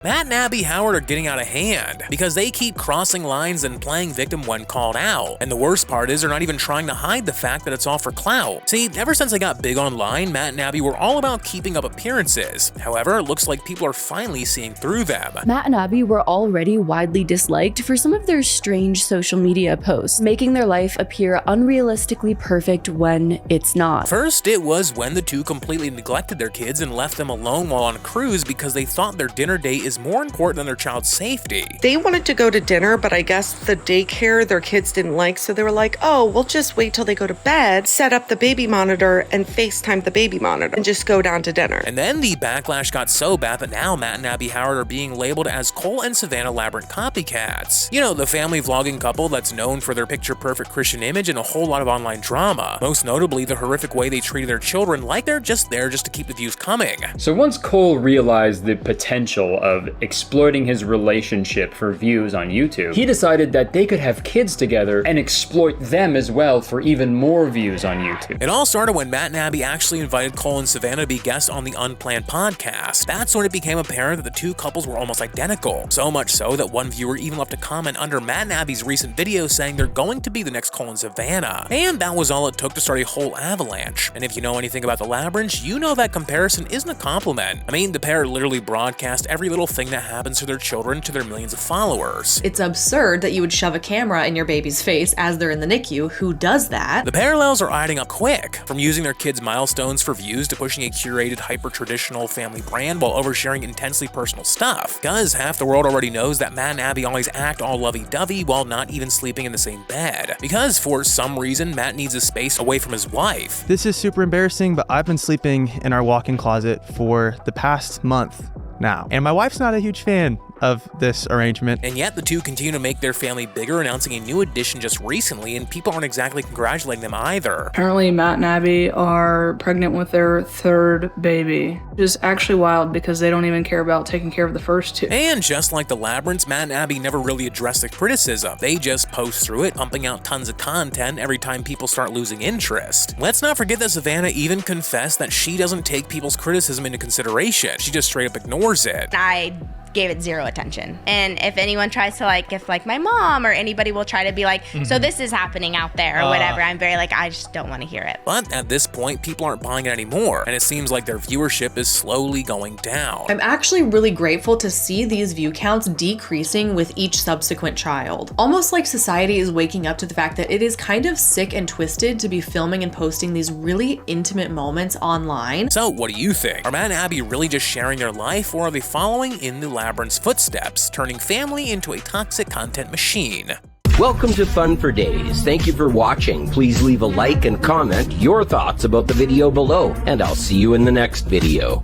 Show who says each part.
Speaker 1: Matt and Abby Howard are getting out of hand because they keep crossing lines and playing victim when called out. And the worst part is they're not even trying to hide the fact that it's all for clout. See, ever since they got big online, Matt and Abby were all about keeping up appearances. However, it looks like people are finally seeing through them.
Speaker 2: Matt and Abby were already widely disliked for some of their strange social media posts, making their life appear unrealistically perfect when it's not.
Speaker 1: First, it was when the two completely neglected their kids and left them alone while on a cruise because they thought their dinner date is more important than their child's safety.
Speaker 3: They wanted to go to dinner, but I guess the daycare their kids didn't like, so they were like, oh, we'll just wait till they go to bed, set up the baby monitor, and FaceTime the baby monitor, and just go down to dinner.
Speaker 1: And then the backlash got so bad that now Matt and Abby Howard are being labeled as Cole and Savannah LaBrant copycats. You know, the family vlogging couple that's known for their picture-perfect Christian image and a whole lot of online drama. Most notably, the horrific way they treated their children like they're just there just to keep the views coming.
Speaker 4: So once Cole realized the potential of exploiting his relationship for views on YouTube, he decided that they could have kids together and exploit them as well for even more views on YouTube.
Speaker 1: It all started when Matt and Abby actually invited Cole and Savannah to be guests on the Unplanned podcast. That's when it became apparent that the two couples were almost identical. So much so that one viewer even left a comment under Matt and Abby's recent video saying they're going to be the next Cole and Savannah. And that was all it took to start a whole avalanche. And if you know anything about the LaBrants, you know that comparison isn't a compliment. I mean, the pair literally broadcast every little thing that happens to their children to their millions of followers.
Speaker 5: It's absurd that you would shove a camera in your baby's face as they're in the NICU. Who does that?
Speaker 1: The parallels are adding up quick, from using their kids' milestones for views to pushing a curated, hyper-traditional family brand while oversharing intensely personal stuff. Because half the world already knows that Matt and Abby always act all lovey-dovey while not even sleeping in the same bed. Because for some reason, Matt needs his space away from his wife.
Speaker 6: This is super embarrassing, but I've been sleeping in our walk-in closet for the past month now, and my wife's not a huge fan of this arrangement.
Speaker 1: And yet the two continue to make their family bigger, announcing a new addition just recently, and people aren't exactly congratulating them either.
Speaker 7: Apparently Matt and Abby are pregnant with their third baby, which is actually wild because they don't even care about taking care of the first two.
Speaker 1: And just like the LaBrants, Matt and Abby never really address the criticism. They just post through it, pumping out tons of content every time people start losing interest. Let's not forget that Savannah even confessed that she doesn't take people's criticism into consideration. She just straight up ignores it.
Speaker 8: I gave it zero attention. And if anyone tries to if my mom or anybody will try to be like, so this is happening out there or whatever, I'm very I just don't want to hear it.
Speaker 1: But at this point, people aren't buying it anymore, and it seems like their viewership is slowly going down.
Speaker 5: I'm actually really grateful to see these view counts decreasing with each subsequent child. Almost like society is waking up to the fact that it is kind of sick and twisted to be filming and posting these really intimate moments online.
Speaker 1: So what do you think? Are Matt and Abby really just sharing their life, or are they following in the LaBrant's footsteps, turning family into a toxic content machine?
Speaker 9: Welcome to Fun for Days. Thank you for watching. Please leave a like and comment your thoughts about the video below, and I'll see you in the next video.